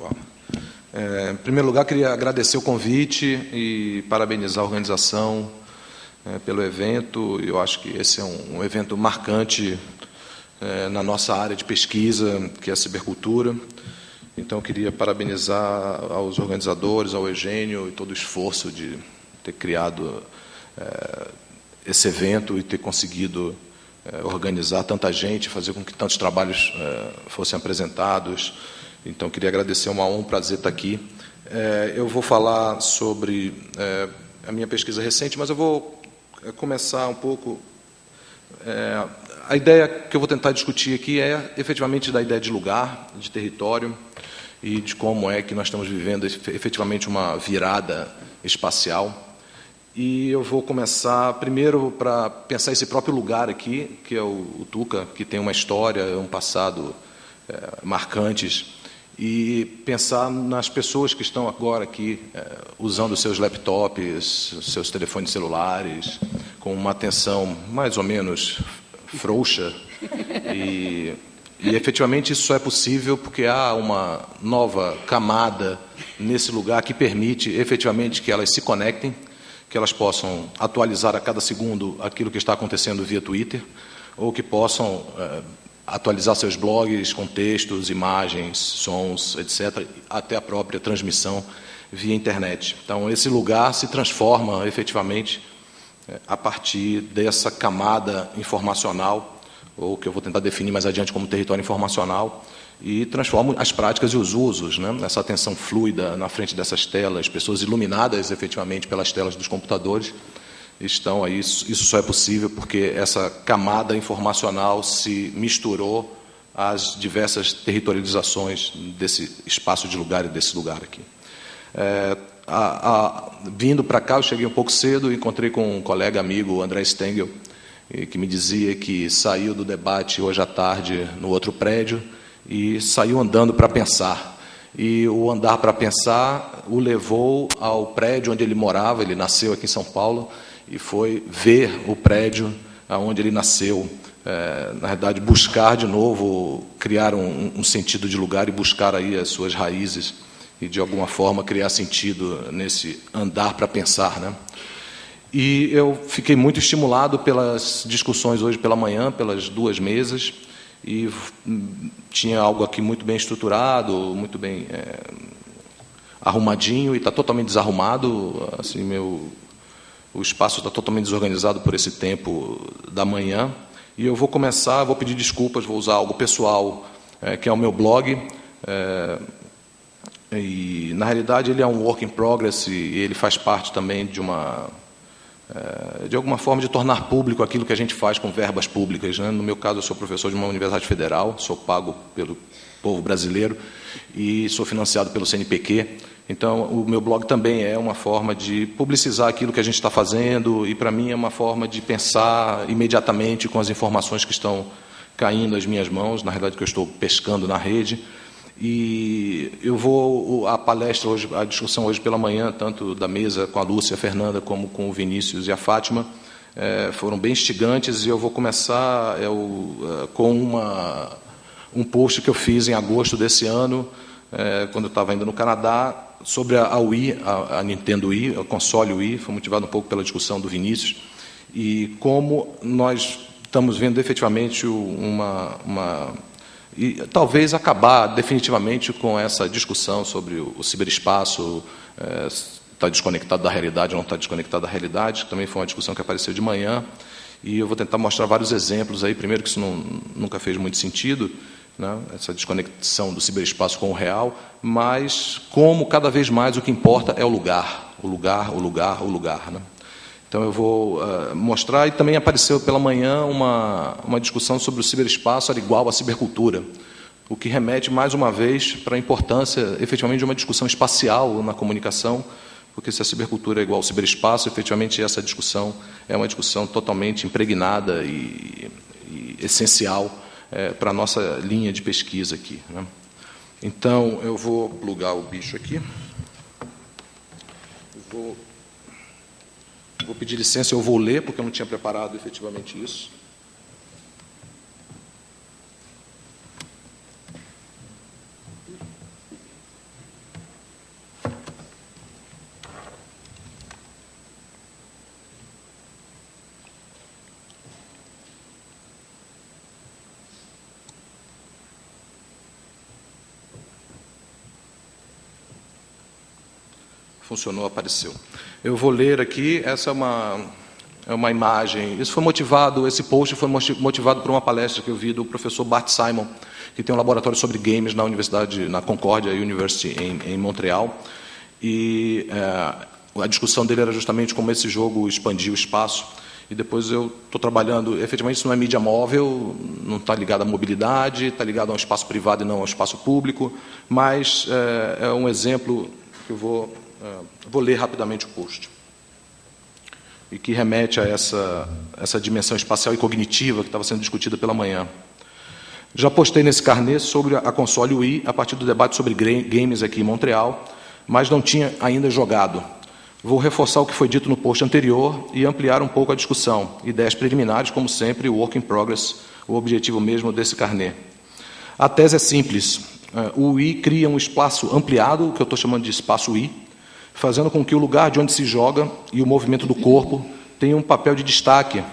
Bom, em primeiro lugar, queria agradecer o convite e parabenizar a organização pelo evento. Eu acho que esse é um evento marcante na nossa área de pesquisa, que é a cibercultura. Então, eu queria parabenizar aos organizadores, ao Eugênio, e todo o esforço de ter criado esse evento e ter conseguido organizar tanta gente, fazer com que tantos trabalhos fossem apresentados. Então, queria agradecer, é uma honra, um prazer estar aqui. Eu vou falar sobre a minha pesquisa recente, mas eu vou começar um pouco... a ideia que eu vou tentar discutir aqui é, efetivamente, da ideia de lugar, de território, e de como é que nós estamos vivendo, efetivamente, uma virada espacial. E eu vou começar, primeiro, para pensar esse próprio lugar aqui, que é o Tuca, que tem uma história, um passado marcantes, e pensar nas pessoas que estão agora aqui usando seus laptops, seus telefones celulares, com uma atenção mais ou menos frouxa. E efetivamente isso só é possível porque há uma nova camada nesse lugar que permite efetivamente que elas se conectem, que elas possam atualizar a cada segundo aquilo que está acontecendo via Twitter, ou que possam atualizar seus blogs com textos, imagens, sons, etc., até a própria transmissão via internet. Então, esse lugar se transforma, efetivamente, a partir dessa camada informacional, ou que eu vou tentar definir mais adiante como território informacional, e transforma as práticas e os usos, né? Essa atenção fluida na frente dessas telas, pessoas iluminadas, efetivamente, pelas telas dos computadores, estão aí. Isso só é possível porque essa camada informacional se misturou às diversas territorializações desse espaço de lugar e desse lugar aqui. Vindo para cá, eu cheguei um pouco cedo e encontrei com um colega amigo, André Stengel, que me dizia que saiu do debate hoje à tarde no outro prédio e saiu andando para pensar. E o andar para pensar o levou ao prédio onde ele morava. Ele nasceu aqui em São Paulo e foi ver o prédio onde ele nasceu, na verdade, buscar de novo, criar um sentido de lugar e buscar aí as suas raízes e, de alguma forma, criar sentido nesse andar para pensar, né? E eu fiquei muito estimulado pelas discussões hoje pela manhã, pelas duas mesas, e tinha algo aqui muito bem estruturado, muito bem arrumadinho, e está totalmente desarrumado. Assim, o espaço está totalmente desorganizado por esse tempo da manhã. E eu vou começar, vou pedir desculpas, vou usar algo pessoal, que é o meu blog. E, na realidade, ele é um work in progress e ele faz parte também de alguma forma, de tornar público aquilo que a gente faz com verbas públicas, né? No meu caso, eu sou professor de uma universidade federal, sou pago pelo povo brasileiro e sou financiado pelo CNPq. Então, o meu blog também é uma forma de publicizar aquilo que a gente está fazendo e, para mim, é uma forma de pensar imediatamente com as informações que estão caindo às minhas mãos, na realidade, que eu estou pescando na rede. E eu vou, a palestra hoje, a discussão hoje pela manhã, tanto da mesa com a Lúcia, a Fernanda, como com o Vinícius e a Fátima, foram bem instigantes, e eu vou começar com um post que eu fiz em agosto desse ano, quando eu estava ainda no Canadá, sobre a Wii, a Nintendo Wii, o console Wii. Foi motivado um pouco pela discussão do Vinícius, e como nós estamos vendo efetivamente e talvez acabar definitivamente com essa discussão sobre o ciberespaço, está desconectado da realidade ou não está desconectado da realidade, que também foi uma discussão que apareceu de manhã, e eu vou tentar mostrar vários exemplos aí. Primeiro, que isso nunca fez muito sentido, né, essa desconexão do ciberespaço com o real, mas como cada vez mais o que importa é o lugar, né? Então, eu vou mostrar, e também apareceu pela manhã uma discussão sobre o ciberespaço era igual à cibercultura, o que remete, mais uma vez, para a importância, efetivamente, de uma discussão espacial na comunicação, porque se a cibercultura é igual ao ciberespaço, efetivamente, essa discussão é uma discussão totalmente impregnada e essencial para a nossa linha de pesquisa aqui, né? Então, eu vou plugar o bicho aqui. Vou pedir licença, eu vou ler, porque eu não tinha preparado efetivamente isso. funcionou, apareceu. Eu vou ler aqui, essa é uma imagem. Esse post foi motivado por uma palestra que eu vi do professor Bart Simon, que tem um laboratório sobre games na Concordia University, em Montreal. E a discussão dele era justamente como esse jogo expandia o espaço. E depois eu estou trabalhando, efetivamente isso não é mídia móvel, não está ligado à mobilidade, está ligado a um espaço privado e não ao espaço público, mas é um exemplo que eu vou ler rapidamente o post. E que remete a essa dimensão espacial e cognitiva que estava sendo discutida pela manhã. Já postei nesse carnê sobre a console Wii, a partir do debate sobre games aqui em Montreal, mas não tinha ainda jogado. Vou reforçar o que foi dito no post anterior e ampliar um pouco a discussão. Ideias preliminares, como sempre, work in progress, o objetivo mesmo desse carnê. A tese é simples. O Wii cria um espaço ampliado, que eu estou chamando de espaço Wii, fazendo com que o lugar de onde se joga e o movimento do corpo tenham um papel de destaque,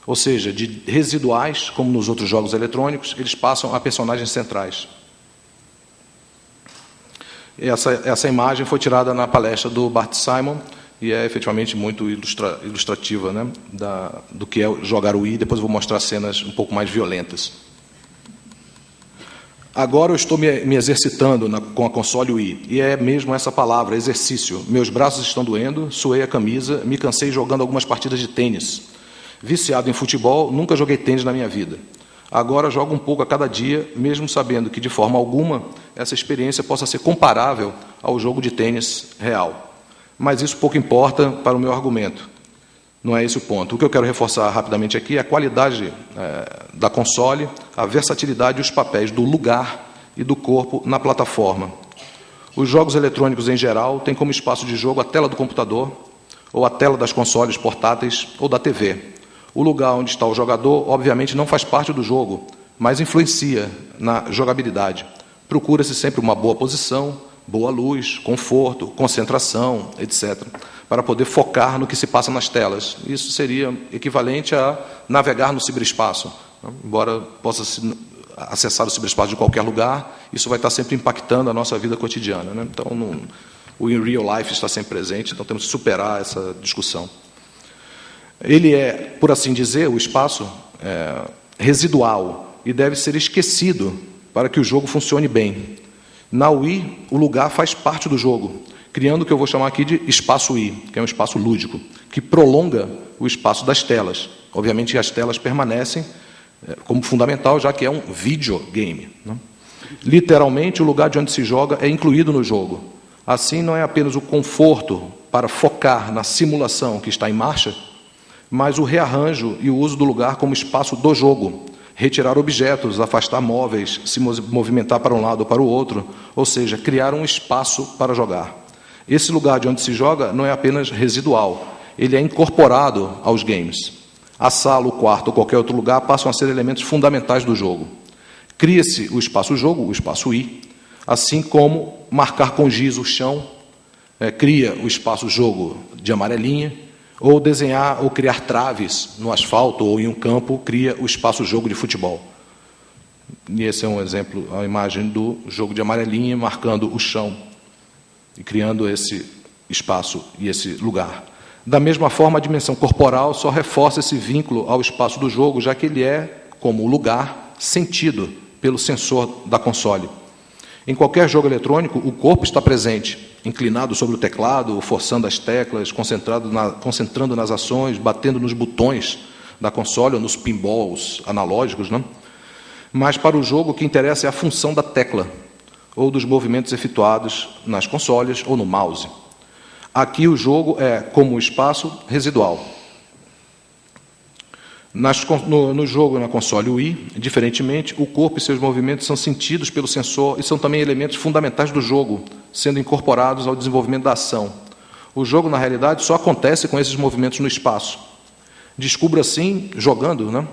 ou seja, de residuais, como nos outros jogos eletrônicos, eles passam a personagens centrais. Essa imagem foi tirada na palestra do Bart Simon e é efetivamente muito ilustrativa, né, do que é jogar o Wii. Depois eu vou mostrar cenas um pouco mais violentas. Agora eu estou me exercitando com a console Wii, e é mesmo essa palavra, exercício. Meus braços estão doendo, suei a camisa, me cansei jogando algumas partidas de tênis. Viciado em futebol, nunca joguei tênis na minha vida. Agora jogo um pouco a cada dia, mesmo sabendo que, de forma alguma, essa experiência possa ser comparável ao jogo de tênis real. Mas isso pouco importa para o meu argumento. Não é esse o ponto. O que eu quero reforçar rapidamente aqui é a qualidade da console, a versatilidade e os papéis do lugar e do corpo na plataforma. Os jogos eletrônicos, em geral, têm como espaço de jogo a tela do computador, ou a tela das consoles portáteis ou da TV. O lugar onde está o jogador, obviamente, não faz parte do jogo, mas influencia na jogabilidade. Procura-se sempre uma boa posição, boa luz, conforto, concentração, etc., para poder focar no que se passa nas telas. Isso seria equivalente a navegar no ciberespaço. Embora possa acessar o ciberespaço de qualquer lugar, isso vai estar sempre impactando a nossa vida cotidiana, né? Então, o in real life está sempre presente, então temos que superar essa discussão. Ele é, por assim dizer, o espaço residual e deve ser esquecido para que o jogo funcione bem. Na Wii, o lugar faz parte do jogo, criando o que eu vou chamar aqui de espaço Wii, que é um espaço lúdico, que prolonga o espaço das telas. Obviamente, as telas permanecem como fundamental, já que é um videogame, né? Literalmente, o lugar de onde se joga é incluído no jogo. Assim, não é apenas o conforto para focar na simulação que está em marcha, mas o rearranjo e o uso do lugar como espaço do jogo, retirar objetos, afastar móveis, se movimentar para um lado ou para o outro, ou seja, criar um espaço para jogar. Esse lugar de onde se joga não é apenas residual, ele é incorporado aos games. A sala, o quarto ou qualquer outro lugar passam a ser elementos fundamentais do jogo. Cria-se o espaço-jogo, o espaço I, assim como marcar com giz o chão, cria o espaço-jogo de amarelinha, ou desenhar ou criar traves no asfalto ou em um campo, cria o espaço-jogo de futebol. E esse é um exemplo, a imagem do jogo de amarelinha, marcando o chão e criando esse espaço e esse lugar. Da mesma forma, a dimensão corporal só reforça esse vínculo ao espaço do jogo, já que ele é, como lugar, sentido pelo sensor da console. Em qualquer jogo eletrônico, o corpo está presente, inclinado sobre o teclado, forçando as teclas, concentrando nas ações, batendo nos botões da console ou nos pinballs analógicos, né? Mas para o jogo o que interessa é a função da tecla ou dos movimentos efetuados nas consoles ou no mouse. Aqui o jogo é como o espaço residual. No jogo na console Wii, diferentemente, o corpo e seus movimentos são sentidos pelo sensor e são também elementos fundamentais do jogo, sendo incorporados ao desenvolvimento da ação. O jogo, na realidade, só acontece com esses movimentos no espaço. Descubra assim, jogando, né?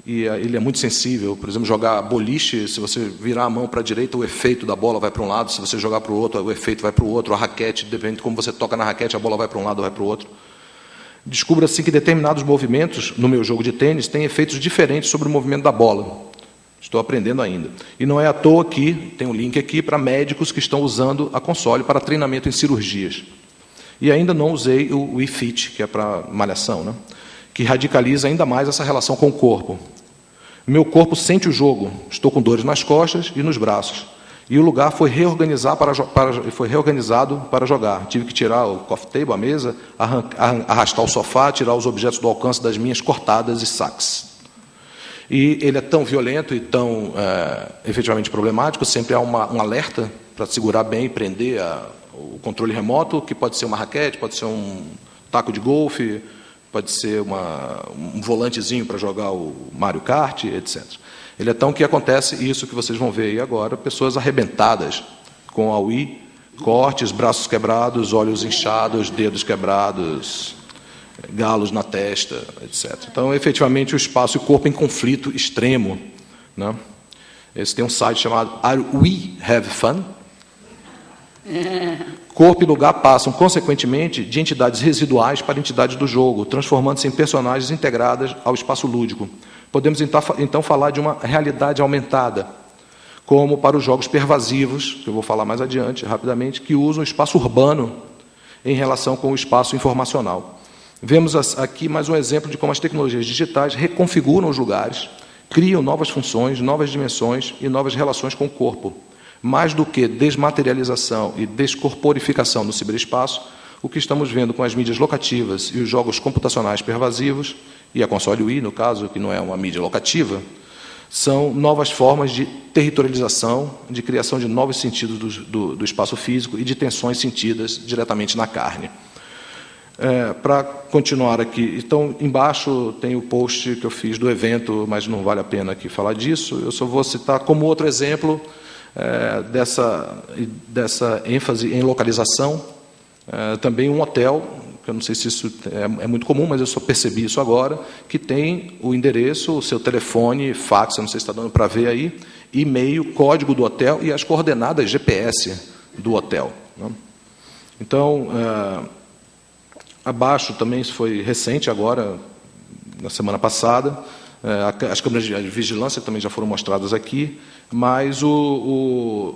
E ele é muito sensível. Por exemplo, jogar boliche, se você virar a mão para a direita, o efeito da bola vai para um lado, se você jogar para o outro, o efeito vai para o outro. A raquete, depende de como você toca na raquete, a bola vai para um lado ou vai para o outro. Descubra assim que determinados movimentos, no meu jogo de tênis, têm efeitos diferentes sobre o movimento da bola. Estou aprendendo ainda. E não é à toa que tem um link aqui para médicos que estão usando a console para treinamento em cirurgias. E ainda não usei o Wii Fit, que é para malhação, né? Que radicaliza ainda mais essa relação com o corpo. Meu corpo sente o jogo, estou com dores nas costas e nos braços. E o lugar foi reorganizado para jogar. Tive que tirar o coffee table, a mesa, arrastar o sofá, tirar os objetos do alcance das minhas cortadas e saques. E ele é tão violento e tão efetivamente problemático, sempre há um alerta para segurar bem e prender o controle remoto, que pode ser uma raquete, pode ser um taco de golfe, pode ser um volantezinho para jogar o Mario Kart, etc. Ele é tão que acontece isso que vocês vão ver aí agora, pessoas arrebentadas com a Wii, cortes, braços quebrados, olhos inchados, dedos quebrados, galos na testa, etc. Então, efetivamente, o espaço e o corpo em conflito extremo, né? Esse tem um site chamado Are We Have Fun? Corpo e lugar passam, consequentemente, de entidades residuais para entidades do jogo, transformando-se em personagens integradas ao espaço lúdico. Podemos, então, falar de uma realidade aumentada, como para os jogos pervasivos, que eu vou falar mais adiante, rapidamente, que usam o espaço urbano em relação com o espaço informacional. Vemos aqui mais um exemplo de como as tecnologias digitais reconfiguram os lugares, criam novas funções, novas dimensões e novas relações com o corpo. Mais do que desmaterialização e descorporificação no ciberespaço, o que estamos vendo com as mídias locativas e os jogos computacionais pervasivos, e a console Wii, no caso, que não é uma mídia locativa, são novas formas de territorialização, de criação de novos sentidos do espaço físico e de tensões sentidas diretamente na carne. Para continuar aqui, então, embaixo tem o post que eu fiz do evento, mas não vale a pena aqui falar disso, eu só vou citar como outro exemplo dessa ênfase em localização, também um hotel, que eu não sei se isso é muito comum, mas eu só percebi isso agora, que tem o endereço, o seu telefone, fax, eu não sei se está dando para ver aí, e-mail, código do hotel e as coordenadas GPS do hotel, né? Então, abaixo também, isso foi recente agora, na semana passada, as câmeras de vigilância também já foram mostradas aqui, mas isso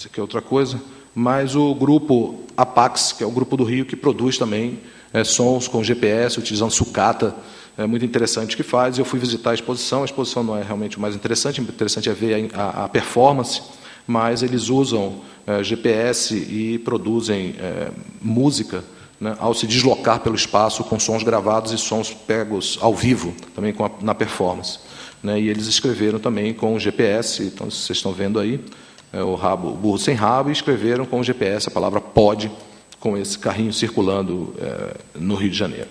aqui é outra coisa, mas o grupo Apax, que é o grupo do Rio, que produz também sons com GPS, utilizando sucata, é muito interessante o que faz. Eu fui visitar a exposição não é realmente o mais interessante é ver a performance, mas eles usam GPS e produzem música, né, ao se deslocar pelo espaço com sons gravados e sons pegos ao vivo, também na performance, né, e eles escreveram também com o GPS, então vocês estão vendo aí, o burro sem rabo, e escreveram com o GPS a palavra pode, com esse carrinho circulando no Rio de Janeiro.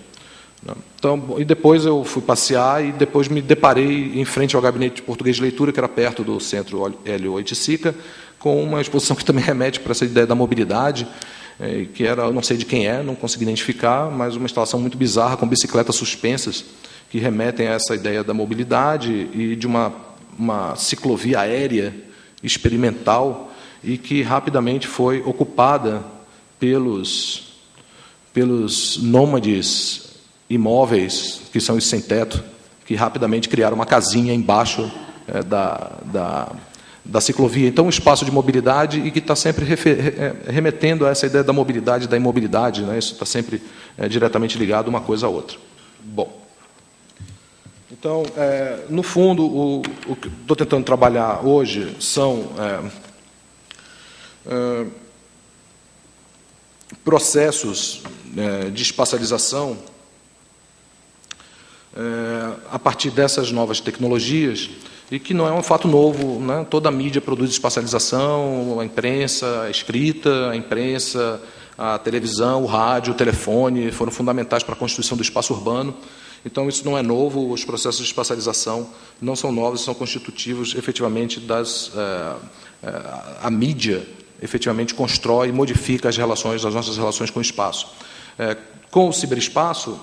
Então, e depois eu fui passear e depois me deparei em frente ao gabinete de português de leitura, que era perto do centro Hélio Oiticica, com uma exposição que também remete para essa ideia da mobilidade, que era, não sei de quem não consegui identificar, mas uma instalação muito bizarra, com bicicletas suspensas, que remetem a essa ideia da mobilidade e de uma ciclovia aérea experimental, e que rapidamente foi ocupada pelos nômades imóveis, que são os sem-teto, que rapidamente criaram uma casinha embaixo da ciclovia. Então, um espaço de mobilidade e que está sempre remetendo a essa ideia da mobilidade e da imobilidade, né? Isso está sempre diretamente ligado uma coisa à outra. Bom, então, no fundo, o que estou tentando trabalhar hoje são processos de espacialização a partir dessas novas tecnologias, e que não é um fato novo, né? Toda a mídia produz espacialização, a imprensa, a escrita, a imprensa, a televisão, o rádio, o telefone, foram fundamentais para a constituição do espaço urbano. Então, isso não é novo, os processos de espacialização não são novos, são constitutivos, efetivamente, a mídia, efetivamente, constrói e modifica as nossas relações com o espaço. Com o ciberespaço,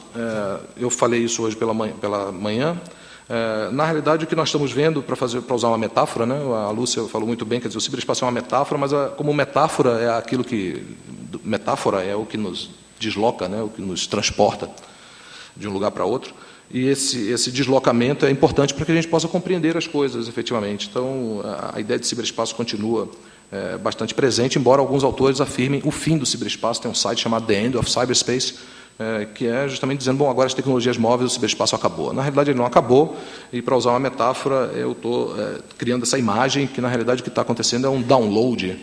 eu falei isso hoje pela manhã, na realidade, o que nós estamos vendo, para usar uma metáfora, né, a Lúcia falou muito bem, quer dizer, o ciberespaço é uma metáfora, mas como metáfora é aquilo que... Metáfora é o que nos desloca, né, o que nos transporta de um lugar para outro. E esse deslocamento é importante para que a gente possa compreender as coisas, efetivamente. Então, a ideia de ciberespaço continua bastante presente, embora alguns autores afirmem o fim do ciberespaço. Tem um site chamado The End of Cyberspace, que é justamente dizendo, bom, agora as tecnologias móveis, o ciberespaço acabou. Na realidade, ele não acabou, e, para usar uma metáfora, eu estou criando essa imagem que, na realidade, o que está acontecendo é um download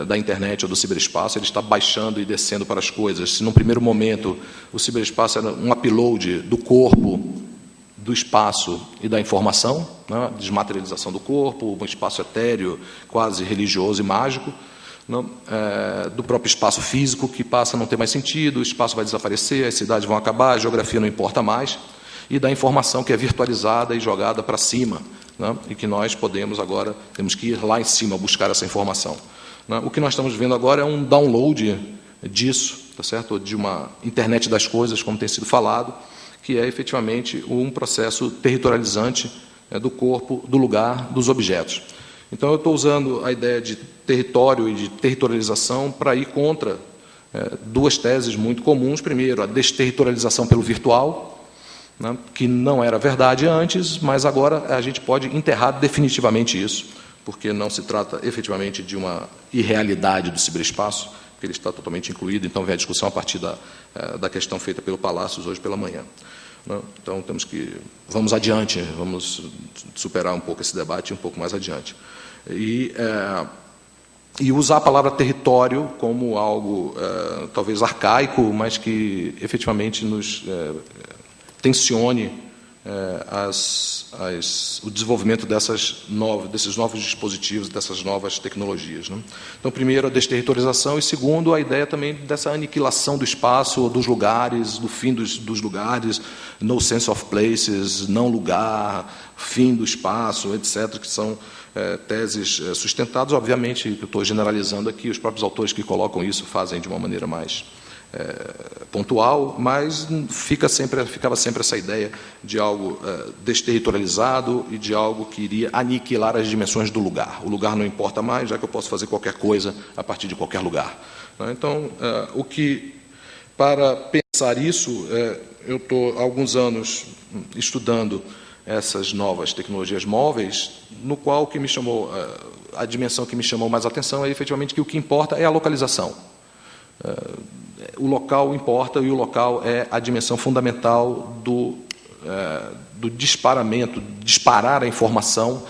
da internet ou do ciberespaço. Ele está baixando e descendo para as coisas. Se, num primeiro momento, o ciberespaço era um upload do corpo, do espaço e da informação, né, desmaterialização do corpo, um espaço etéreo, quase religioso e mágico, não, do próprio espaço físico, que passa a não ter mais sentido, o espaço vai desaparecer, as cidades vão acabar, a geografia não importa mais, e da informação que é virtualizada e jogada para cima, né, e que nós podemos agora, temos que ir lá em cima buscar essa informação. Né. O que nós estamos vendo agora é um download disso, tá certo? De uma internet das coisas, como tem sido falado, que é efetivamente um processo territorializante do corpo, do lugar, dos objetos. Então, eu estou usando a ideia de território e de territorialização para ir contra duas teses muito comuns. Primeiro, a desterritorialização pelo virtual, né, que não era verdade antes, mas agora a gente pode enterrar definitivamente isso, porque não se trata efetivamente de uma irrealidade do ciberespaço, porque ele está totalmente incluído. Então, vem a discussão a partir da questão feita pelo Palácios hoje pela manhã. Então, vamos adiante, vamos superar um pouco esse debate e um pouco mais adiante. E usar a palavra território como algo talvez arcaico, mas que efetivamente nos tensione o desenvolvimento desses novos dispositivos, dessas novas tecnologias. Né? Então, primeiro, a desterritorialização, e segundo, a ideia também dessa aniquilação do espaço, dos lugares, do fim dos lugares, no sense of places, não lugar, fim do espaço, etc., que são teses sustentadas. Obviamente, eu estou generalizando aqui, os próprios autores que colocam isso fazem de uma maneira mais pontual, mas ficava sempre essa ideia de algo desterritorializado e de algo que iria aniquilar as dimensões do lugar. O lugar não importa mais, já que eu posso fazer qualquer coisa a partir de qualquer lugar. Então, para pensar isso, eu estou há alguns anos estudando essas novas tecnologias móveis, no qual a dimensão que me chamou mais a atenção é efetivamente que o que importa é a localização. O local importa, e o local é a dimensão fundamental do disparar a informação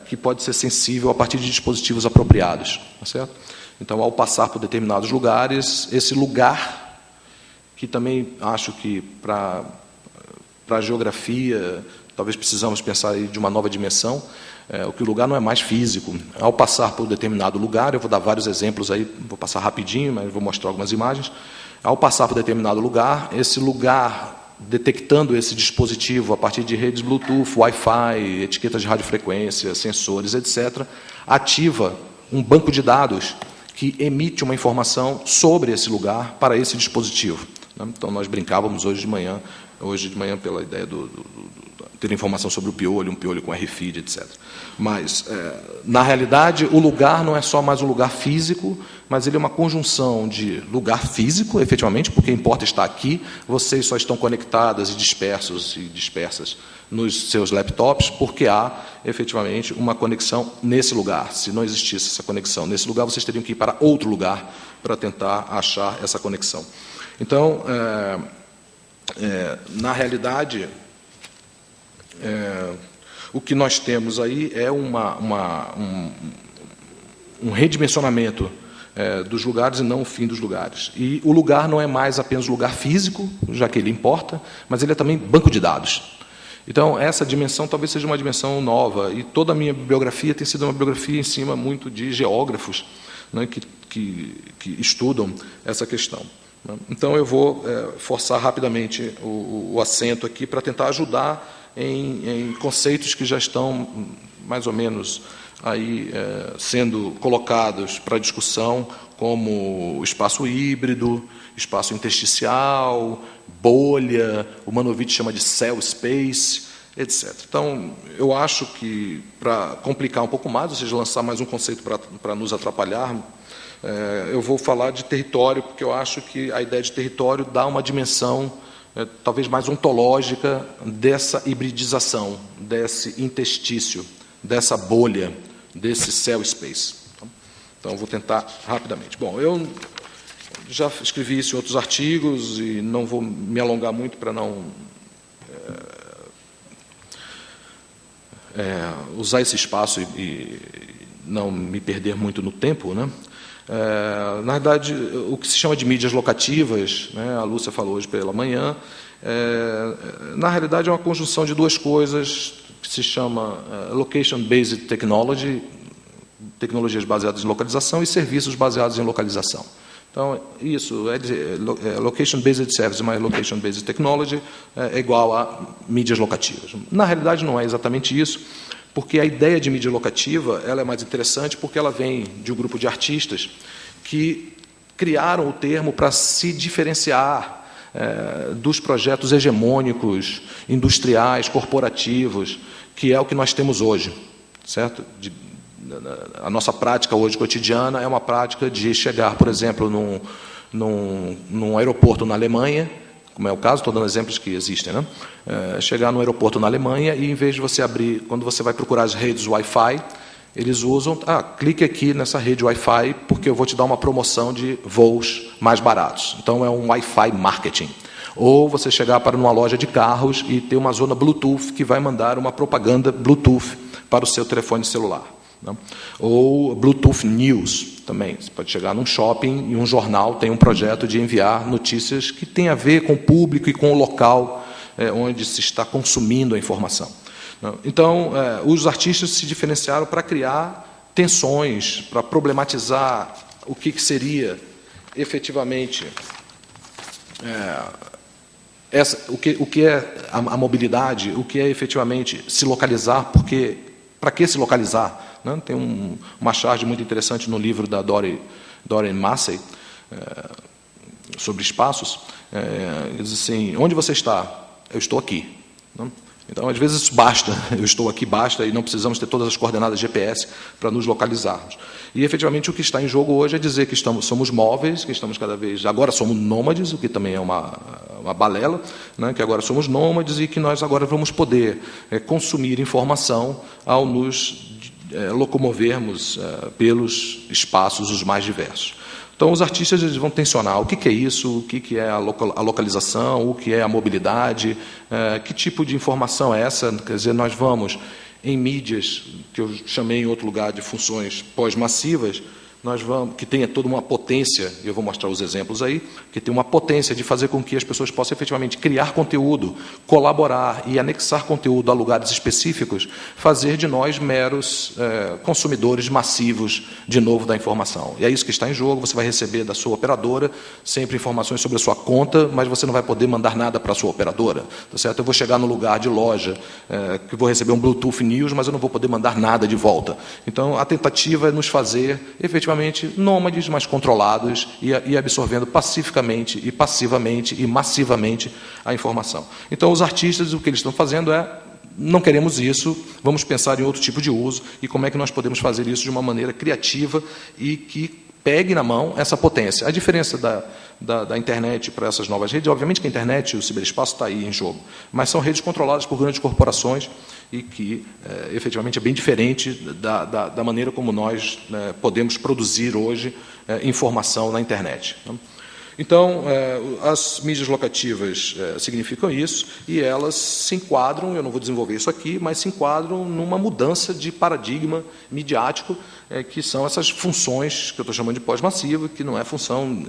que pode ser sensível a partir de dispositivos apropriados. Tá certo? Então, ao passar por determinados lugares, esse lugar, que também acho que para a geografia, talvez precisamos pensar aí de uma nova dimensão, o lugar não é mais físico. Ao passar por determinado lugar, eu vou dar vários exemplos aí, vou passar rapidinho, mas vou mostrar algumas imagens. Ao passar por determinado lugar, esse lugar, detectando esse dispositivo a partir de redes Bluetooth, Wi-Fi, etiquetas de radiofrequência, sensores, etc., ativa um banco de dados que emite uma informação sobre esse lugar para esse dispositivo. Então, nós brincávamos hoje de manhã pela ideia ter informação sobre o piolho, um piolho com RFID, etc. Mas, na realidade, o lugar não é só mais um lugar físico, mas ele é uma conjunção de lugar físico, efetivamente, porque importa estar aqui, vocês só estão conectadas e dispersas nos seus laptops, porque há, efetivamente, uma conexão nesse lugar. Se não existisse essa conexão nesse lugar, vocês teriam que ir para outro lugar para tentar achar essa conexão. Então, na realidade, o que nós temos aí é um redimensionamento dos lugares e não o fim dos lugares. E o lugar não é mais apenas lugar físico, já que ele importa, mas ele é também banco de dados. Então, essa dimensão talvez seja uma dimensão nova, e toda a minha biografia tem sido uma biografia em cima muito de geógrafos, né, que estudam essa questão. Então, eu vou forçar rapidamente o acento aqui para tentar ajudar em conceitos que já estão mais ou menos aí sendo colocados para discussão, como espaço híbrido, espaço intersticial, bolha, o Manovich chama de cell space, etc. Então, eu acho que, para complicar um pouco mais, ou seja, lançar mais um conceito para nos atrapalhar, eu vou falar de território, porque eu acho que a ideia de território dá uma dimensão talvez mais ontológica dessa hibridização, desse interstício, dessa bolha, desse cell space. Então, vou tentar rapidamente. Bom, eu já escrevi isso em outros artigos e não vou me alongar muito para não usar esse espaço e não me perder muito no tempo, né? Na verdade, o que se chama de mídias locativas, né, a Lúcia falou hoje pela manhã, na realidade é uma conjunção de duas coisas que se chama Location-Based Technology, tecnologias baseadas em localização, e serviços baseados em localização. Então, isso Location-Based Service mais Location-Based Technology é igual a mídias locativas. Na realidade, não é exatamente isso, porque a ideia de mídia locativa ela é mais interessante porque ela vem de um grupo de artistas que criaram o termo para se diferenciar dos projetos hegemônicos, industriais, corporativos, que é o que nós temos hoje, certo? A nossa prática hoje cotidiana é uma prática de chegar, por exemplo, num aeroporto na Alemanha, como é o caso, estou dando exemplos que existem, né? Chegar no aeroporto na Alemanha e, em vez de você abrir, quando você vai procurar as redes Wi-Fi, eles usam, clique aqui nessa rede Wi-Fi porque eu vou te dar uma promoção de voos mais baratos. Então, é um Wi-Fi marketing. Ou você chegar para uma loja de carros e ter uma zona Bluetooth que vai mandar uma propaganda Bluetooth para o seu telefone celular. Não? Ou Bluetooth News também. Você pode chegar num shopping e um jornal tem um projeto de enviar notícias que tem a ver com o público e com o local onde se está consumindo a informação. Então, os artistas se diferenciaram para criar tensões, para problematizar o que seria efetivamente o que é a mobilidade, o que é efetivamente se localizar, porque para que se localizar? Né? Tem uma charge muito interessante no livro da Doreen Massey sobre espaços. Diz assim: onde você está? Eu estou aqui. Né? Então, às vezes, isso basta. Eu estou aqui, basta, e não precisamos ter todas as coordenadas GPS para nos localizarmos. E, efetivamente, o que está em jogo hoje é dizer que somos móveis, que estamos cada vez... Agora somos nômades, o que também é uma balela, né? Que agora somos nômades e que nós agora vamos poder consumir informação ao nos locomovermos pelos espaços os mais diversos. Então, os artistas eles vão tensionar o que é isso, o que é a localização, o que é a mobilidade, que tipo de informação é essa. Quer dizer, nós vamos, em mídias, que eu chamei em outro lugar de funções pós-massivas, nós vamos, que tenha toda uma potência, e eu vou mostrar os exemplos aí, que tem uma potência de fazer com que as pessoas possam efetivamente criar conteúdo, colaborar e anexar conteúdo a lugares específicos, fazer de nós meros consumidores massivos, de novo, da informação. E é isso que está em jogo. Você vai receber da sua operadora sempre informações sobre a sua conta, mas você não vai poder mandar nada para a sua operadora. Tá certo? Eu vou chegar no lugar de loja, que vou receber um Bluetooth News, mas eu não vou poder mandar nada de volta. Então, a tentativa é nos fazer, efetivamente, nômades, mas controlados e absorvendo pacificamente e passivamente e massivamente a informação. Então, os artistas, o que eles estão fazendo não queremos isso, vamos pensar em outro tipo de uso e como é que nós podemos fazer isso de uma maneira criativa e que pegue na mão essa potência. A diferença da internet para essas novas redes, obviamente que a internet e o ciberespaço está aí em jogo, mas são redes controladas por grandes corporações e que, efetivamente, é bem diferente da maneira como nós podemos produzir hoje informação na internet. Então, as mídias locativas significam isso e elas se enquadram, eu não vou desenvolver isso aqui, mas se enquadram numa mudança de paradigma midiático, que são essas funções que eu estou chamando de pós-massivo, que não é função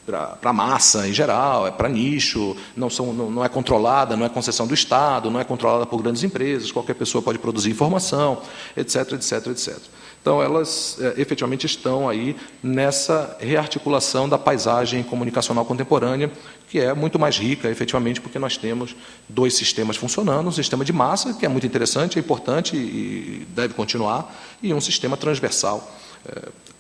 para a massa em geral, é para nicho, não é controlada, não é concessão do Estado, não é controlada por grandes empresas, qualquer pessoa pode produzir informação, etc, etc, etc. Então, elas efetivamente estão aí nessa rearticulação da paisagem comunicacional contemporânea, que é muito mais rica, efetivamente, porque nós temos dois sistemas funcionando, um sistema de massa, que é muito interessante, é importante e deve continuar, e um sistema transversal,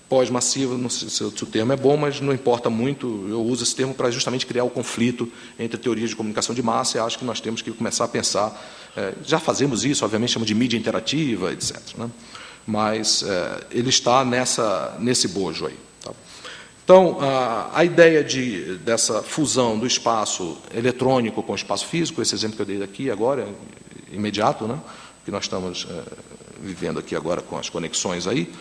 pós-massivo, não sei se o termo é bom, mas não importa muito, eu uso esse termo para justamente criar o conflito entre teorias de comunicação de massa, e acho que nós temos que começar a pensar, já fazemos isso, obviamente, chamamos de mídia interativa, etc., né? Mas ele está nesse bojo aí. Tá? Então, a ideia dessa fusão do espaço eletrônico com o espaço físico, esse exemplo que eu dei aqui agora, imediato, né, que nós estamos vivendo aqui agora com as conexões aí,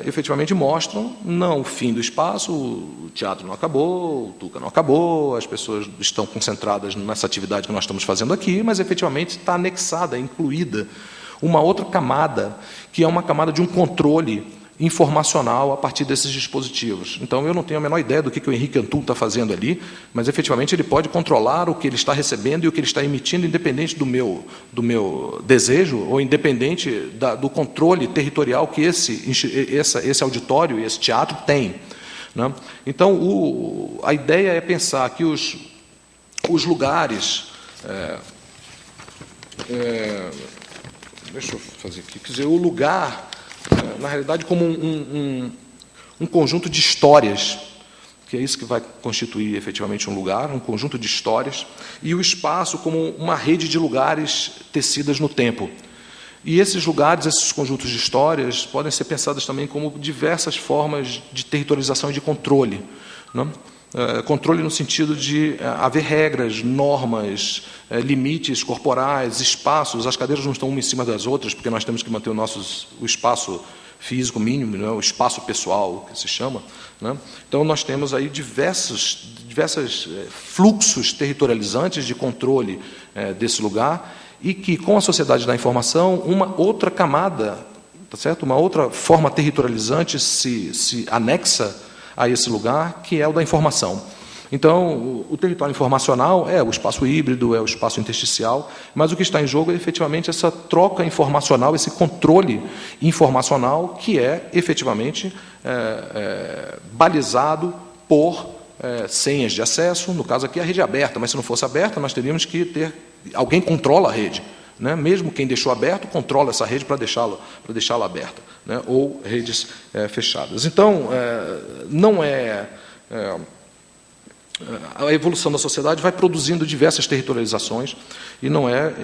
efetivamente mostram não o fim do espaço, o teatro não acabou, o Tuca não acabou, as pessoas estão concentradas nessa atividade que nós estamos fazendo aqui, mas efetivamente está anexada, incluída uma outra camada, que é uma camada de um controle informacional a partir desses dispositivos. Então, eu não tenho a menor ideia do que o Henrique Antunes está fazendo ali, mas, efetivamente, ele pode controlar o que ele está recebendo e o que ele está emitindo, independente do meu desejo ou independente do controle territorial que esse auditório e esse teatro tem, né? Então, a ideia é pensar que os lugares... deixa eu fazer aqui. Quer dizer, o lugar... na realidade, como um conjunto de histórias, que é isso que vai constituir efetivamente um lugar, um conjunto de histórias, e o espaço como uma rede de lugares tecidas no tempo. E esses lugares, esses conjuntos de histórias, podem ser pensados também como diversas formas de territorialização e de controle, né? Controle no sentido de haver regras, normas, limites corporais, espaços. As cadeiras não estão uma em cima das outras, porque nós temos que manter o espaço físico mínimo, né, o espaço pessoal, que se chama, né? Então, nós temos aí diversos fluxos territorializantes de controle desse lugar, e que, com a sociedade da informação, uma outra camada, tá certo? Uma outra forma territorializante se anexa a esse lugar, que é o da informação. Então, o território informacional é o espaço híbrido, é o espaço intersticial, mas o que está em jogo é, efetivamente, essa troca informacional, esse controle informacional, que é, efetivamente, balizado por senhas de acesso. No caso aqui, a rede é aberta, mas se não fosse aberta, nós teríamos que ter... Alguém controla a rede, né? Mesmo quem deixou aberto, controla essa rede para deixá-la aberta, né? Ou redes fechadas. Então, não a evolução da sociedade vai produzindo diversas territorializações, e não é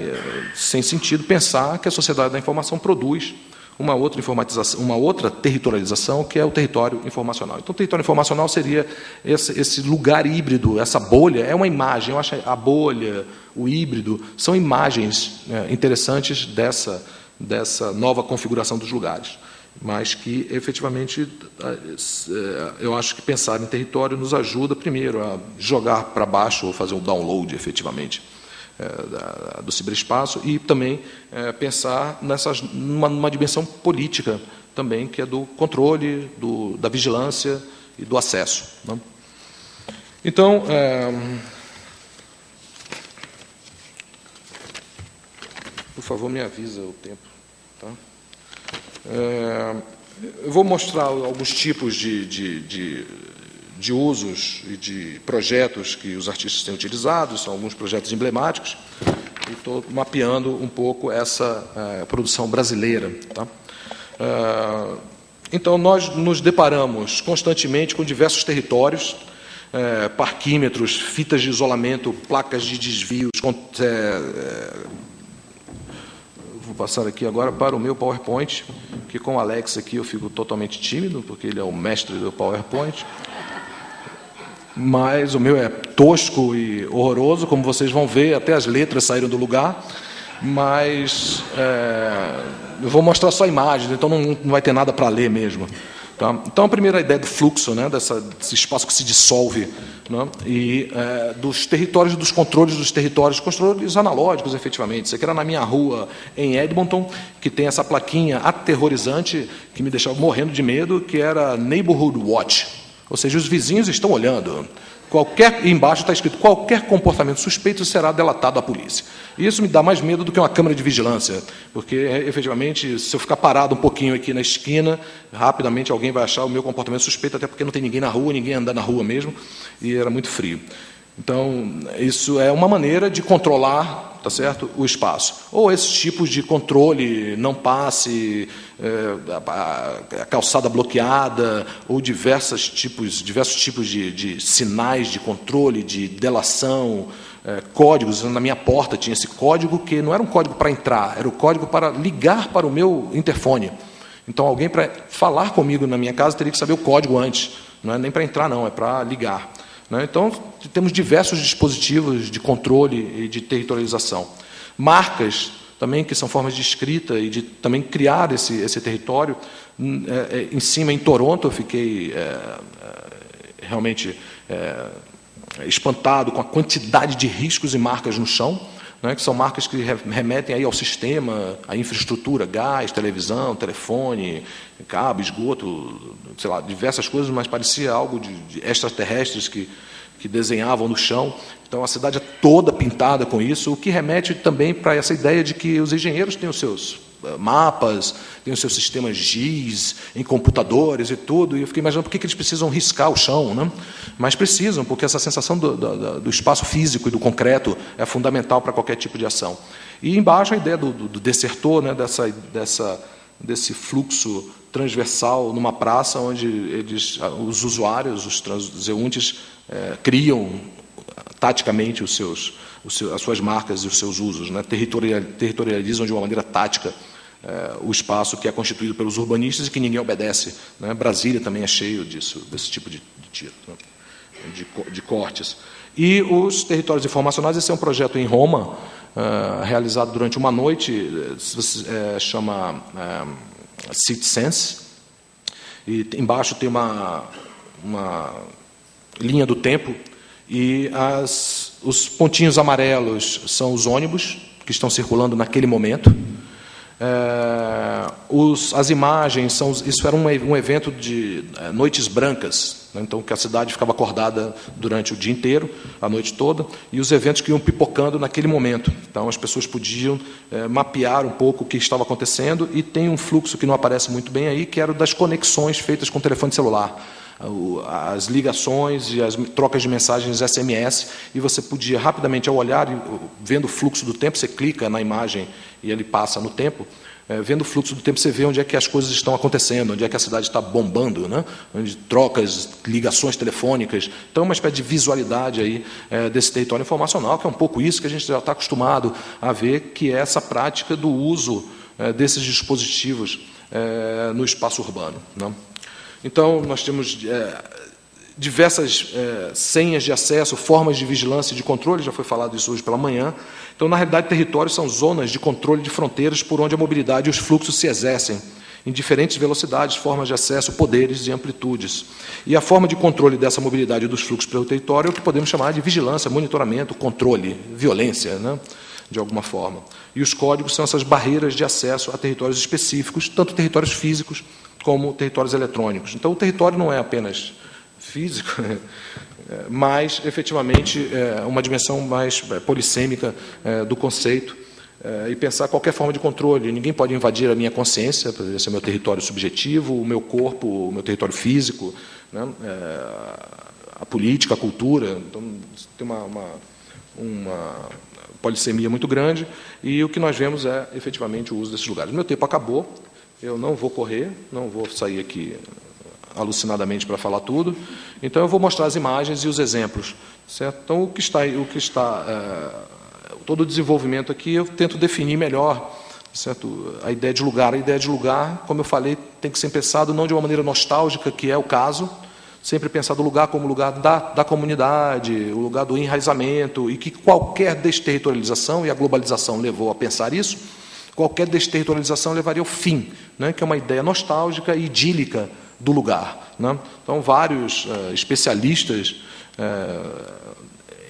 sem sentido pensar que a sociedade da informação produz uma outra territorialização, que é o território informacional. Então, o território informacional seria esse lugar híbrido, essa bolha, é uma imagem. Eu acho que a bolha, o híbrido, são imagens interessantes dessa nova configuração dos lugares, mas que, efetivamente, eu acho que pensar em território nos ajuda, primeiro, a jogar para baixo ou fazer um download, efetivamente, do ciberespaço, e também pensar numa dimensão política também, que é do controle, da vigilância e do acesso, né? Então, por favor, me avisa o tempo, tá? Eu vou mostrar alguns tipos de usos e de projetos que os artistas têm utilizado, são alguns projetos emblemáticos, e estou mapeando um pouco essa produção brasileira, tá? Então, nós nos deparamos constantemente com diversos territórios, parquímetros, fitas de isolamento, placas de desvios. Vou passar aqui agora para o meu PowerPoint, que com o Alex aqui eu fico totalmente tímido, porque ele é o mestre do PowerPoint. Mas o meu é tosco e horroroso, como vocês vão ver, até as letras saíram do lugar, mas eu vou mostrar só imagens, então não vai ter nada para ler mesmo, tá? Então, a primeira ideia do fluxo, né, desse espaço que se dissolve, né, e dos territórios, dos controles analógicos, efetivamente. Isso aqui era na minha rua, em Edmonton, que tem essa plaquinha aterrorizante, que me deixava morrendo de medo, que era Neighborhood Watch. Ou seja, os vizinhos estão olhando. Embaixo está escrito: qualquer comportamento suspeito será delatado à polícia. E isso me dá mais medo do que uma câmera de vigilância, porque, efetivamente, se eu ficar parado um pouquinho aqui na esquina, rapidamente alguém vai achar o meu comportamento suspeito, até porque não tem ninguém na rua, ninguém anda na rua mesmo, e era muito frio. Então, isso é uma maneira de controlar, tá certo, o espaço. Ou esses tipos de controle, não passe, a calçada bloqueada, ou diversos tipos de sinais de controle, de delação, códigos. Na minha porta tinha esse código, que não era um código para entrar, era o código para ligar para o meu interfone. Então, alguém para falar comigo na minha casa teria que saber o código antes. Não é nem para entrar, não, é para ligar. Então, temos diversos dispositivos de controle e de territorialização. Marcas também, que são formas de escrita e de também criar esse território. Em cima, em Toronto, eu fiquei realmente espantado com a quantidade de riscos e marcas no chão, que são marcas que remetem aí ao sistema, à infraestrutura, gás, televisão, telefone, cabo, esgoto, sei lá, diversas coisas, mas parecia algo de extraterrestres que desenhavam no chão. Então, a cidade é toda pintada com isso, o que remete também para essa ideia de que os engenheiros têm os seus mapas, têm os seus sistemas GIS em computadores e tudo, e eu fiquei imaginando por que eles precisam riscar o chão, né? Mas precisam, porque essa sensação do espaço físico e do concreto é fundamental para qualquer tipo de ação. E embaixo a ideia do dessertor, né? Desse fluxo transversal numa praça onde os usuários, os transeuntes, criam taticamente as suas marcas e os seus usos, né? Territorializam de uma maneira tática o espaço que é constituído pelos urbanistas e que ninguém obedece, né? Brasília também é cheio desse tipo de tiro, né? de cortes. E os territórios informacionais, esse é um projeto em Roma, realizado durante uma noite, chama CitySense, e embaixo tem uma linha do tempo, e os pontinhos amarelos são os ônibus que estão circulando naquele momento. As imagens isso era um evento de noites brancas, né? Então que a cidade ficava acordada durante o dia inteiro, a noite toda, e os eventos que iam pipocando naquele momento. Então as pessoas podiam mapear um pouco o que estava acontecendo, e tem um fluxo que não aparece muito bem aí, que era o das conexões feitas com o telefone celular, as ligações e as trocas de mensagens SMS, e você podia rapidamente, ao olhar, vendo o fluxo do tempo, você clica na imagem e ele passa no tempo, vendo o fluxo do tempo, você vê onde é que as coisas estão acontecendo, onde é que a cidade está bombando, né? Onde trocas, ligações telefônicas. Então, uma espécie de visualidade aí desse território informacional, que é um pouco isso que a gente já está acostumado a ver, que é essa prática do uso desses dispositivos no espaço urbano, né? Então, nós temos diversas senhas de acesso, formas de vigilância e de controle, já foi falado isso hoje pela manhã. Então, na realidade, territórios são zonas de controle de fronteiras por onde a mobilidade e os fluxos se exercem, em diferentes velocidades, formas de acesso, poderes e amplitudes. E a forma de controle dessa mobilidade e dos fluxos pelo território é o que podemos chamar de vigilância, monitoramento, controle, violência, né? De alguma forma. E os códigos são essas barreiras de acesso a territórios específicos, tanto territórios físicos como territórios eletrônicos. Então, o território não é apenas físico, mas, efetivamente, uma dimensão mais polissêmica do conceito, e pensar qualquer forma de controle. Ninguém pode invadir a minha consciência, esse é o meu território subjetivo, o meu corpo, o meu território físico, né? A política, a cultura. Então, tem uma polissemia muito grande, e o que nós vemos é, efetivamente, o uso desses lugares. Meu tempo acabou. Eu não vou correr, não vou sair aqui alucinadamente para falar tudo. Então, eu vou mostrar as imagens e os exemplos, certo? Então, todo o desenvolvimento aqui, eu tento definir melhor, certo? A ideia de lugar. A ideia de lugar, como eu falei, tem que ser pensado não de uma maneira nostálgica, que é o caso, sempre pensado o lugar como lugar da comunidade, o lugar do enraizamento, e que qualquer desterritorialização, e a globalização levou a pensar isso, qualquer desterritorialização levaria ao fim, né? Que é uma ideia nostálgica e idílica do lugar, né? Então, vários especialistas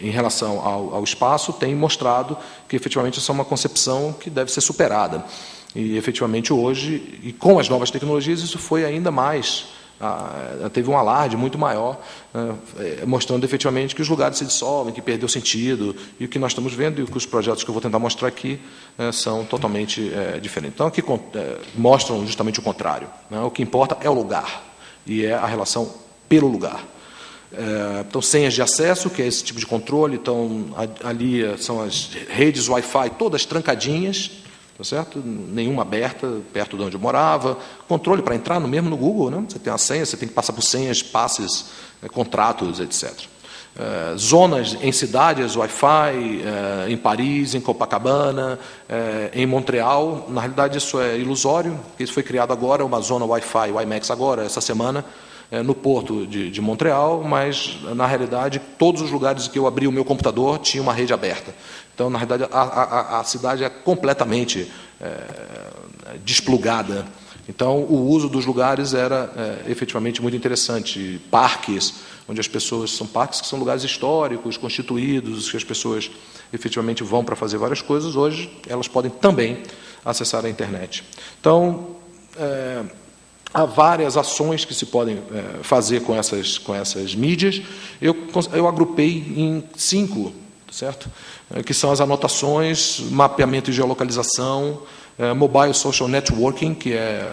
em relação ao espaço têm mostrado que, efetivamente, essa é uma concepção que deve ser superada. E, efetivamente, hoje, e com as novas tecnologias, isso foi ainda mais... teve um alarde muito maior, mostrando efetivamente que os lugares se dissolvem, que perdeu sentido, e o que nós estamos vendo, e que os projetos que eu vou tentar mostrar aqui são totalmente diferentes. Então, aqui mostram justamente o contrário, né? O que importa é o lugar, e é a relação pelo lugar. Então, senhas de acesso, que é esse tipo de controle. Então, ali são as redes Wi-Fi, todas trancadinhas, tá certo? Nenhuma aberta perto de onde eu morava. Controle para entrar mesmo no Google, né? Você tem a senha, você tem que passar por senhas, passes, contratos, etc. zonas em cidades Wi-Fi, em Paris, em Copacabana, em Montreal. Na realidade, isso é ilusório. Isso foi criado agora, uma zona Wi-Fi, WiMAX agora, essa semana, no porto de Montreal, mas, na realidade, todos os lugares que eu abri o meu computador tinha uma rede aberta. Então, na realidade, a cidade é completamente desplugada. Então, o uso dos lugares era efetivamente muito interessante. Parques, onde as pessoas... São parques que são lugares históricos, constituídos, que as pessoas efetivamente vão para fazer várias coisas. Hoje, elas podem também acessar a internet. Então, há várias ações que se podem fazer com essas mídias. Eu agrupei em 5, certo? Que são as anotações, mapeamento e geolocalização, Mobile Social Networking, que é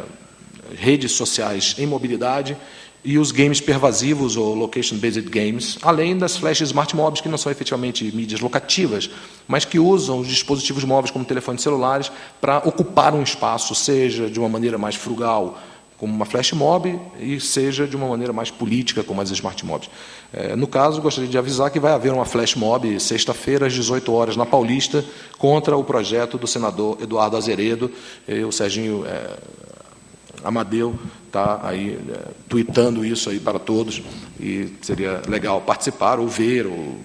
redes sociais em mobilidade, e os games pervasivos, ou Location-Based Games, além das Flash Smart Mobs, que não são efetivamente mídias locativas, mas que usam os dispositivos móveis como telefones celulares para ocupar um espaço, seja de uma maneira mais frugal, como uma Flash Mob, e seja de uma maneira mais política, como as Smart Mobs. No caso, gostaria de avisar que vai haver uma Flash Mob sexta-feira, às 18 horas, na Paulista, contra o projeto do senador Eduardo Azeredo. O Serginho Amadeu está aí tuitando isso aí para todos, e seria legal participar, ou ver, ou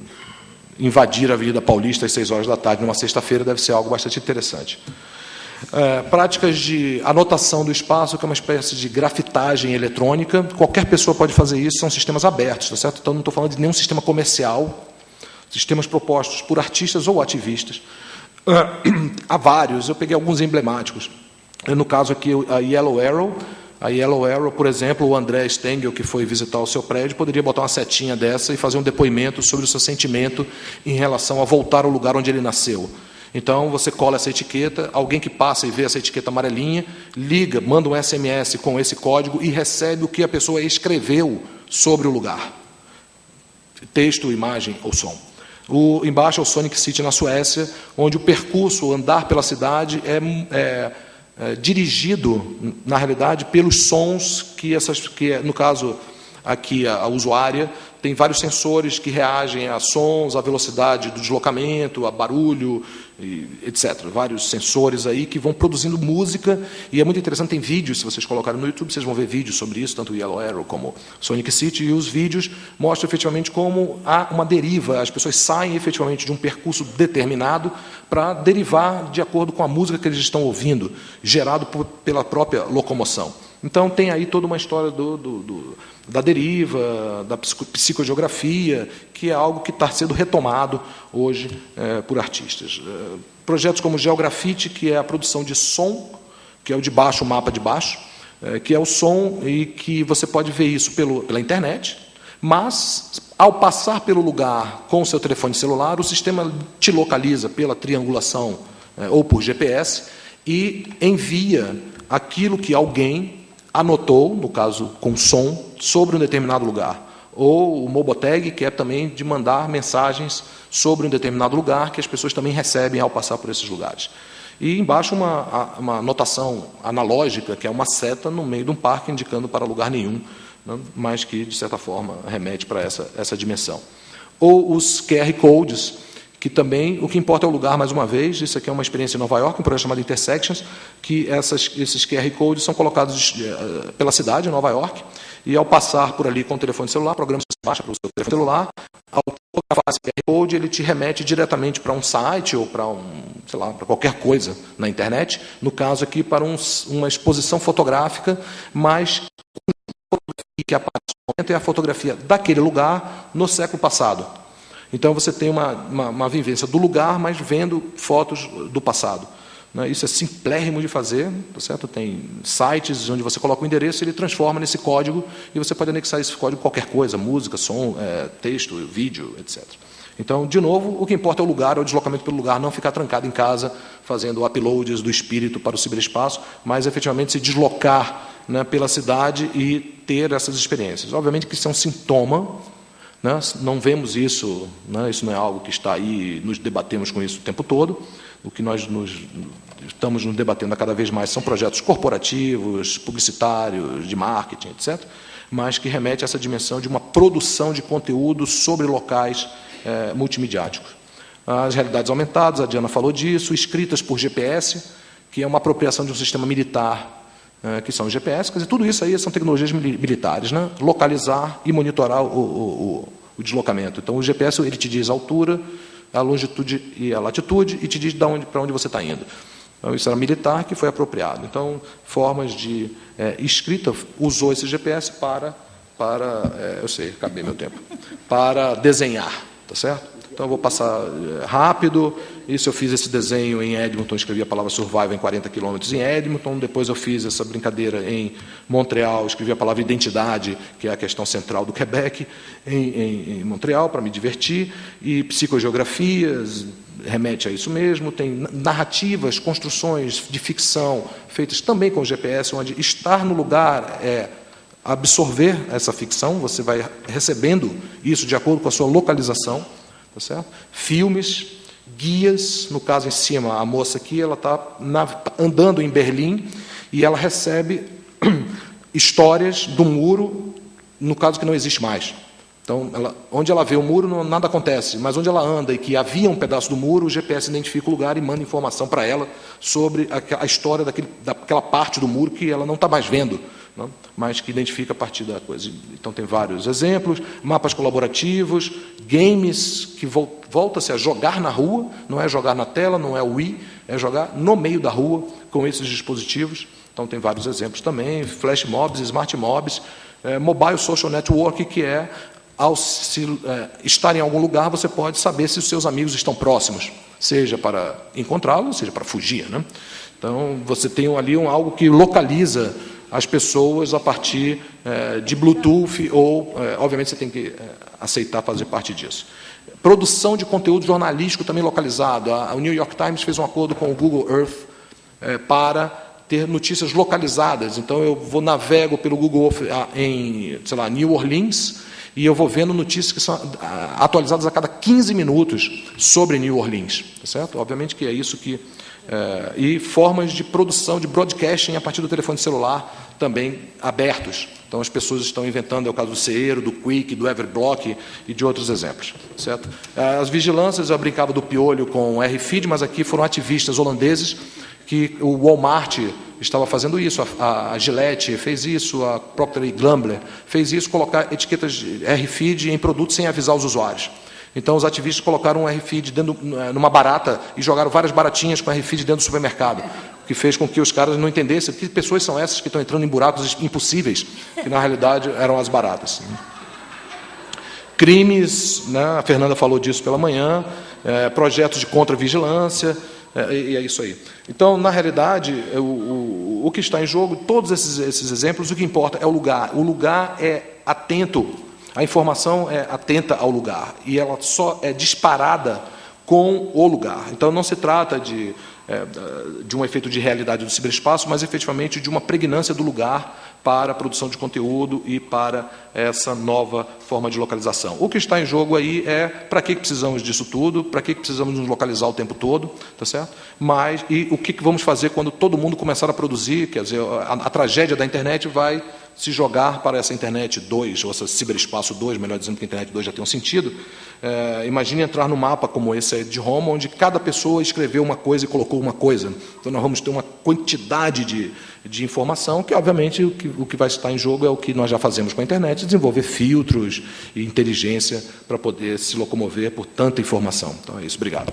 invadir a Avenida Paulista às 6 horas da tarde, numa sexta-feira, deve ser algo bastante interessante. Práticas de anotação do espaço, que é uma espécie de grafitagem eletrônica. Qualquer pessoa pode fazer isso, são sistemas abertos, tá certo? Então, não estou falando de nenhum sistema comercial, sistemas propostos por artistas ou ativistas. Há vários, eu peguei alguns emblemáticos. No caso aqui, a Yellow Arrow, por exemplo, o André Stengel, que foi visitar o seu prédio, poderia botar uma setinha dessa e fazer um depoimento sobre o seu sentimento em relação a voltar ao lugar onde ele nasceu. Então, você cola essa etiqueta, alguém que passa e vê essa etiqueta amarelinha, liga, manda um SMS com esse código e recebe o que a pessoa escreveu sobre o lugar. Texto, imagem ou som. Embaixo é o Sonic City, na Suécia, onde o percurso, o andar pela cidade, é dirigido, na realidade, pelos sons que no caso, aqui a usuária tem vários sensores que reagem a sons, a velocidade do deslocamento, a barulho, etc. Vários sensores aí que vão produzindo música, e é muito interessante, tem vídeos, se vocês colocarem no YouTube, vocês vão ver vídeos sobre isso, tanto o Yellow Arrow como Sonic City, e os vídeos mostram efetivamente como há uma deriva, as pessoas saem efetivamente de um percurso determinado para derivar de acordo com a música que eles estão ouvindo, gerado pela própria locomoção. Então, tem aí toda uma história da deriva, da psicogeografia, que é algo que está sendo retomado hoje por artistas. Projetos como Geografite, que é a produção de som, que é o de baixo, o mapa de baixo, que é o som, e que você pode ver isso pela internet, mas, ao passar pelo lugar com o seu telefone celular, o sistema te localiza pela triangulação ou por GPS e envia aquilo que alguém anotou, no caso com som, sobre um determinado lugar. Ou o Mobotag, que é também de mandar mensagens sobre um determinado lugar, que as pessoas também recebem ao passar por esses lugares. E embaixo uma anotação analógica, que é uma seta no meio de um parque, indicando para lugar nenhum, né, mas que, de certa forma, remete para essa dimensão. Ou os QR Codes, que também, o que importa é o lugar, mais uma vez, isso aqui é uma experiência em Nova York, um projeto chamado Intersections, que esses QR Codes são colocados pela cidade, em Nova York, e ao passar por ali com o telefone celular, o programa se baixa para o seu telefone celular, ao fotografar esse QR Code, ele te remete diretamente para um site ou para para qualquer coisa na internet, no caso aqui para uma exposição fotográfica, mas a fotografia que aparece no momento é a fotografia daquele lugar no século passado. Então, você tem uma vivência do lugar, mas vendo fotos do passado. Isso é simplérrimo de fazer, tá certo? Tem sites onde você coloca o endereço e ele transforma nesse código, e você pode anexar esse código a qualquer coisa, música, som, texto, vídeo, etc. Então, de novo, o que importa é o lugar, é o deslocamento pelo lugar, não ficar trancado em casa, fazendo uploads do espírito para o ciberespaço, mas, efetivamente, se deslocar, né, pela cidade e ter essas experiências. Obviamente que isso é um sintoma, né? Não vemos isso, né? Isso não é algo que está aí, nos debatemos com isso o tempo todo, o que nós estamos nos debatendo cada vez mais são projetos corporativos, publicitários, de marketing, etc., mas que remete a essa dimensão de uma produção de conteúdo sobre locais multimediáticos. As realidades aumentadas, a Diana falou disso, escritas por GPS, que é uma apropriação de um sistema militar, que são os GPS, quer dizer, tudo isso aí são tecnologias militares, né? Localizar e monitorar o deslocamento. Então, o GPS ele te diz a altura, a longitude e a latitude, e te diz para onde você está indo. Então, isso era militar que foi apropriado. Então, formas de escrita usou esse GPS para eu sei, acabei meu tempo, para desenhar, tá certo? Então, eu vou passar rápido. Isso eu fiz esse desenho em Edmonton, escrevi a palavra survival em 40 quilômetros em Edmonton. Depois eu fiz essa brincadeira em Montreal, escrevi a palavra identidade, que é a questão central do Quebec, em Montreal, para me divertir. E psicogeografias, remete a isso mesmo. Tem narrativas, construções de ficção, feitas também com GPS, onde estar no lugar é absorver essa ficção, você vai recebendo isso de acordo com a sua localização. Tá certo? Filmes, guias, no caso em cima, a moça aqui, ela está andando em Berlim e ela recebe histórias do muro, no caso que não existe mais. Então, onde ela vê o muro, nada acontece, mas onde ela anda e que havia um pedaço do muro, o GPS identifica o lugar e manda informação para ela sobre a história daquela parte do muro que ela não está mais vendo, não? Mas que identifica a partir da coisa. Então, tem vários exemplos, mapas colaborativos, games que volta-se a jogar na rua, não é jogar na tela, não é o Wii, é jogar no meio da rua com esses dispositivos. Então, tem vários exemplos também, flash mobs, smart mobs, mobile social network, que é, ao estar em algum lugar, você pode saber se os seus amigos estão próximos, seja para encontrá-los, seja para fugir, né? Então, você tem ali algo que localiza as pessoas a partir de Bluetooth ou, obviamente, você tem que aceitar fazer parte disso. Produção de conteúdo jornalístico também localizado. O New York Times fez um acordo com o Google Earth para ter notícias localizadas. Então, eu navego pelo Google Earth em, sei lá, New Orleans, e eu vou vendo notícias que são atualizadas a cada 15 minutos sobre New Orleans. Tá certo? Obviamente que é isso que... e formas de produção, de broadcasting a partir do telefone celular também abertos. Então, as pessoas estão inventando, é o caso do Ceero, do Quick, do Everblock e de outros exemplos. Certo? As vigilâncias, eu brincava do piolho com o RFID, mas aqui foram ativistas holandeses que o Walmart estava fazendo isso, a Gillette fez isso, a Procter & Gamble fez isso, colocar etiquetas de RFID em produtos sem avisar os usuários. Então, os ativistas colocaram um RFID numa barata e jogaram várias baratinhas com RFID dentro do supermercado, o que fez com que os caras não entendessem que pessoas são essas que estão entrando em buracos impossíveis, que na realidade eram as baratas. Crimes, né, a Fernanda falou disso pela manhã, projetos de contra-vigilância, e é isso aí. Então, na realidade, o que está em jogo, todos esses exemplos, o que importa é o lugar. O lugar é atento. A informação é atenta ao lugar e ela só é disparada com o lugar. Então, não se trata de um efeito de realidade do ciberespaço, mas efetivamente de uma pregnância do lugar para a produção de conteúdo e para essa nova forma de localização. O que está em jogo aí é para que precisamos disso tudo, para que precisamos nos localizar o tempo todo, tá certo? Mas, e o que vamos fazer quando todo mundo começar a produzir, quer dizer, a tragédia da internet vai se jogar para essa internet 2, ou essa ciberespaço 2, melhor dizendo que a internet 2 já tem um sentido. Imagine entrar num mapa como esse aí de Roma, onde cada pessoa escreveu uma coisa e colocou uma coisa. Então, nós vamos ter uma quantidade de informação que, obviamente, o que vai estar em jogo é o que nós já fazemos com a internet, desenvolver filtros e inteligência para poder se locomover por tanta informação. Então, é isso. Obrigado.